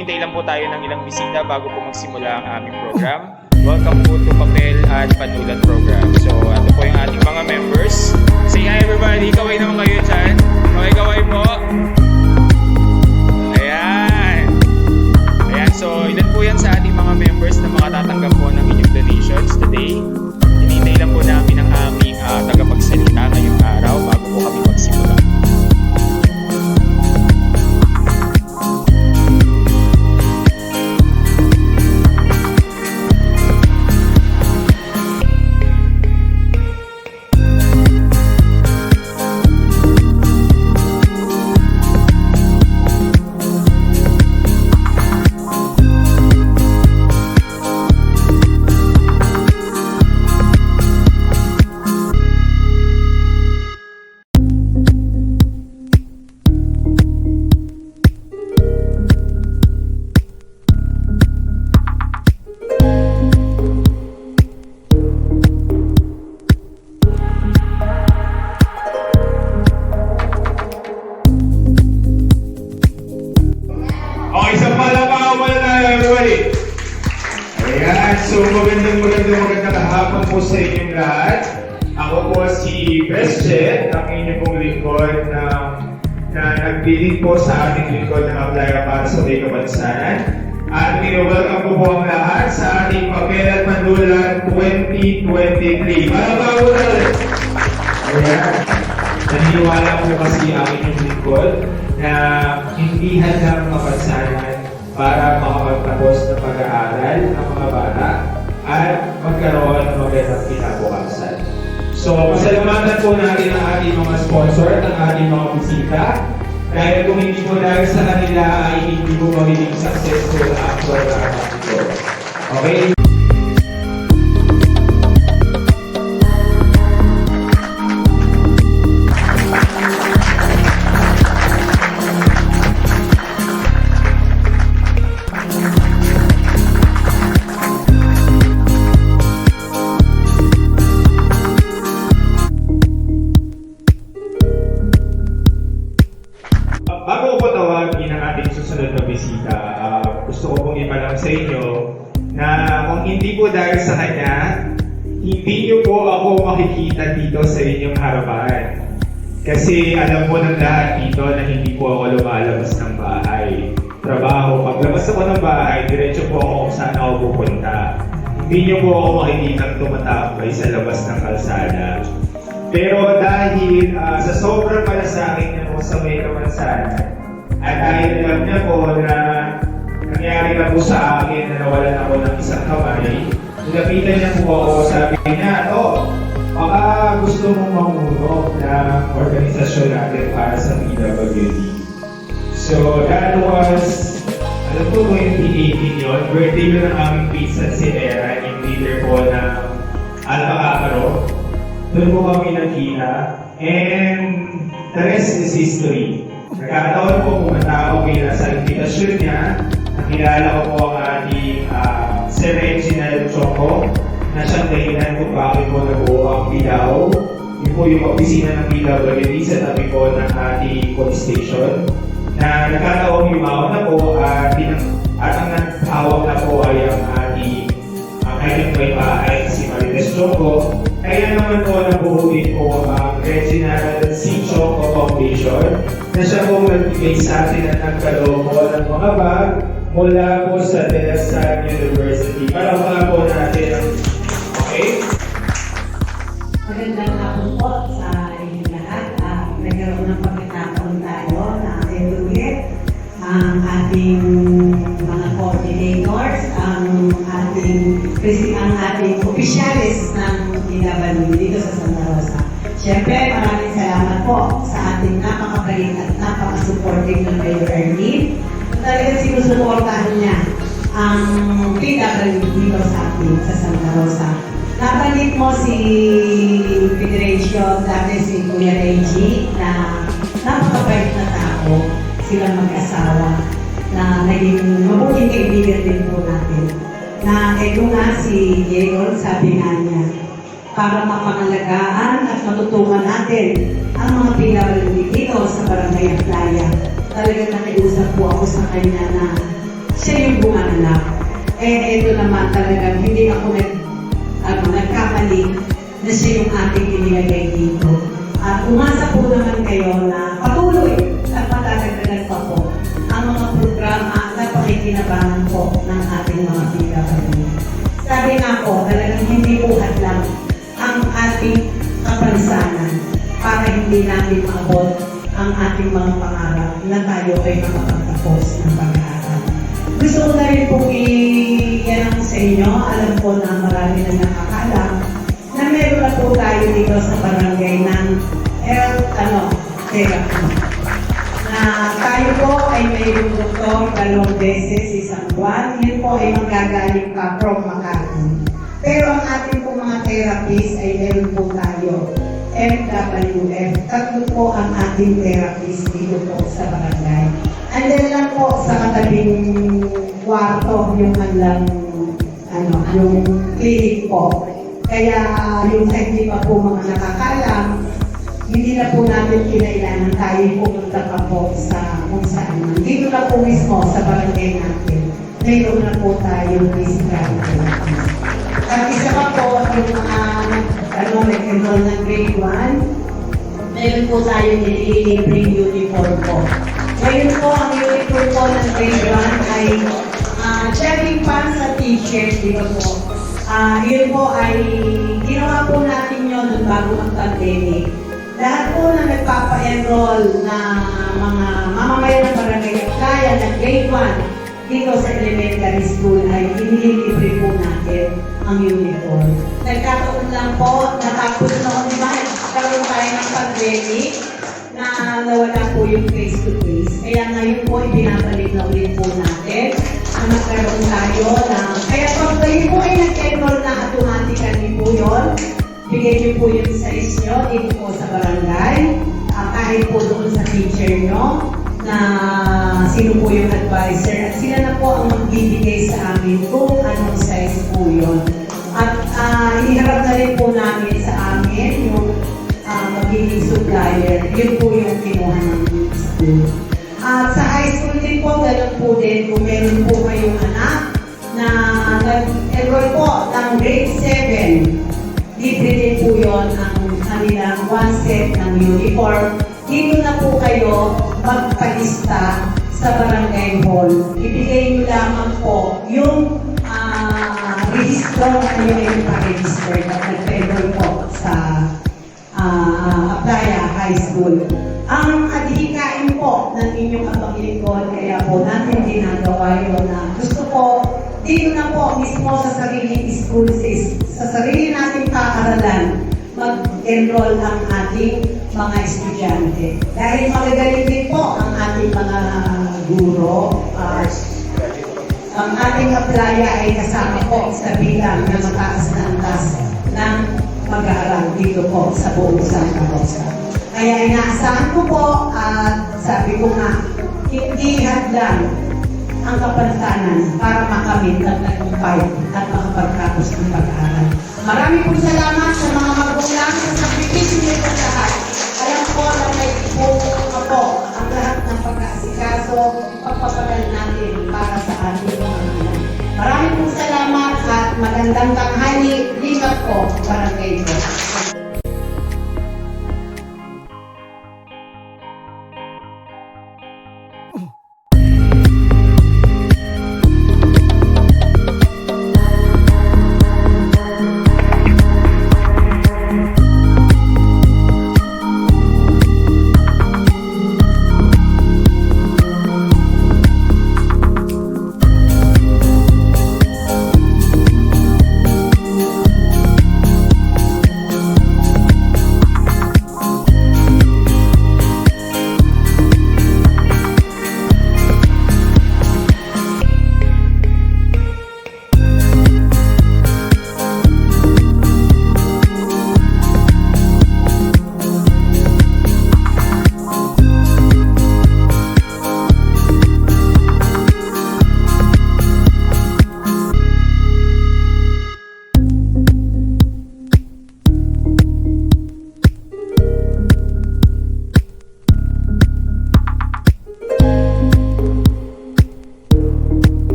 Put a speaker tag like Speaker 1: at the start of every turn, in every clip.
Speaker 1: hinihintay lang po tayo ng ilang bisita bago po magsimula ang aming program. Welcome po to Papel at Panulat Program. So, ito po yung ating mga members. Say hi everybody! Kaway naman kayo dyan. Kaway-kaway po. Ayan. Ayan, so ilan po yan sa ating mga members na makatatanggap po ng inyong donations today. Hinihintay lang po namin ang aming tagapagsalita ngayong araw bago po kami magsimula.
Speaker 2: Magandang hapon po sa inyong lahat. Ako po si Besjet, ang inyong pong lingkod na nagbiling po sa ating lingkod ng Aplaya para sa May Kabansanan. At welcome po ang lahat sa ating Papel at Panulat 2023. Malabaw ulit! Ayan. Naniniwala po kasi ang inyong lingkod na hindi handang kapansanan para makapagtapos ng pag-aaral ng mga bata at magkaroon ng magandang kinabukasan. So, pasalamatan po natin ang ating mga sponsor at ang ating mga bisita. Dahil kung hindi po dahil sa kanila ay hindi po magiging successful ang program ito. Okay? Bago ko tawagin ang ating susunod na bisita, gusto ko pong ipalam sa inyo na kung hindi po dahil sa kanya, hindi niyo po ako makikita dito sa inyong harapan. Kasi alam po ng lahat dito na hindi po ako lumalabas ng bahay. Trabaho, paglabas ako ng bahay, diretso po ako kung saan ako pupunta. Hindi niyo po ako makikita tumatambay sa labas ng kalsada. Pero dahil sa sobrang malasakit niya po sa May Kabansanan, at dahil alam niya po na nangyari na po sa akin na nawalan ako ng isang kamay, nilapitan niya po ako, sabi niya, baka gusto mong mamuno ng organisasyon natin para sa PWD. So that was, alam po yung P18 yun, birthday yun ng aming pinsan si Era, yung leader po ng Alpha Acro. Doon po kami nakita, and the rest is history. Nagkakataon po pumunta ako kaya sa invitasyon niya, nakilala ko po ang ating Sir Reginald Choco, na siyang dahilan kung bakit po nabuo ang Bilao. Yun po yung opisina ng PWD sa tabi po ng ating police station, na nagkataon yumaon na po at ang naghawak na po ay ang ating kanyang may bahay si Marites Choco. Kaya naman po nabuhuin po ang Reginald C. Choco Foundation na siya po nagbigay sa atin at nagkaloob po ng mga bag mula po sa De La Salle University. Para mga po natin. Okay?
Speaker 3: Magandang hapon po sa inyong lahat. Nagkaroon ng pagkakataon tayo na evaluate ang ating mga coordinators, ang ating opisyalis ng PWD dito sa Santa Rosa. Siyempre, maraming salamat po sa ating napakabait at napaka-supporting ng Mayor Ernie. Talagang sinusuportahan niya ang PWD dito sa atin sa Santa Rosa. Napalit mo si Federation, dati si Kuya Reggie, na napakabait na tao, silang mag-asawa, na naging mabuting kaibigan din po natin. Na ito nga si Diego, sabi nga niya, para mapangalagaan at matutungan natin ang mga PWD dito sa Barangay Aplaya. Talagang nakiusap po ako sa kanya na siya yung bumanganak. Ito naman talagang hindi ako nagkamali na siya yung ating inilagay dito. At umasa po naman kayo na patuloy at matagagalan pa po ang mga programa na pakikinabangan po ng ating mga PWD. Sabi nga po, talagang hindi po hadlang ang ating kapansanan para hindi natin maabot ang ating mga pangarap na tayo ay makapagtapos ng pag-aaral. Gusto ko na rin pong i-yanang sa inyo, alam ko na marami na nakakalam, na meron na po tayo dito sa barangay ng therapy. Na tayo po ay mayroong doktor 2 beses isang buwan. Yun po ay manggagaling pa from Makati. Pero ang ating po mga therapist ay meron po tayo MWF. 3 po ang ating therapist dito po sa barangay. Andyan lang po sa katabing kwarto yung yung clinic po. Kaya yung sa hindi pa po mga nakakalam, hindi na po natin kinailangan tayo pumunta pa po sa kung saan man. Dito na po mismo sa barangay natin, mayroon na po tayong physical therapy. At isa pa po, yung mga nag-enroll ng grade 1, meron po tayong nililibreng uniform po. Ngayon po, ang uniform po ng grade 1 ay checking pants sa t-shirt, di ba po? Yun po ay ginawa po natin yun nung bago mag-pandemic. Lahat po na nagpapa-enroll na mga mamamayan ng barangay kaya ng grade 1 dito sa elementary school ay inilibre po natin ang uniform. Nagkataon lang po, natapos noon ba, karoon tayo ng pandemic na nawala po yung face-to-face. Kaya ngayon po, ibinabalik na ulit po natin na magkaroon tayo ng... Kaya pag kayo po ay nag-enroll na automatically po yun, bigay niyo po yung size nyo dito po sa barangay, kahit po doon sa teacher nyo, na sino po yung advisor, at sila na po ang magbibigay sa amin kung anong size po yun. At iharap na rin po namin sa amin yung magiging supplier, yun po yung kinuha ng school. At sa high school din po, ganun po din, kung meron po kayong anak na nag-enroll po ng grade 7, libre din po yun ang kanilang 1 set ng uniform. Dito na po kayo magpalista sa barangay hall. Ibigay nyo lamang po yung registro na kayo ay pa-register at nag-enroll po sa Aplaya High School. Ang adhikain po ng inyong kapaglingkod, kaya po natin ginagawa yun na gusto po dito na po mismo sa sariling school, sa sarili nating paaralan, mag-enroll ang ating mga estudyante. Dahil magagaling din po ang ating mga guro, ang ating Aplaya ay kasama po sa bilang na mataas na antas ng mag-aaral dito po sa buong Santa Rosa. Kaya inaasahan ko po at sabi ko nga, hindi hadlang ang kapansanan para makamit ang tagumpay at makapagtapos ng pag-aaral. Maraming po salamat sa mga magulang sa sakripisyo nito sa lahat. Alam ko na may ipupunta po ang lahat ng pag-aasikaso, pagpapagal natin para sa ating mga anak. Maraming po salamat at magandang tanghali. Limat po, barangay po.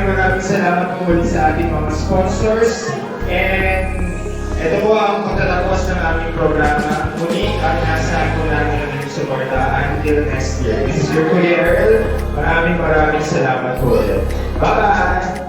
Speaker 2: maraming salamat po ulit sa ating mga sponsors. And ito po ang pagtatapos ng aming programa. Muli at nasa po namin ang inyong suporta until next year. This is your Kuya Earl. Maraming salamat po ulit. Bye-bye!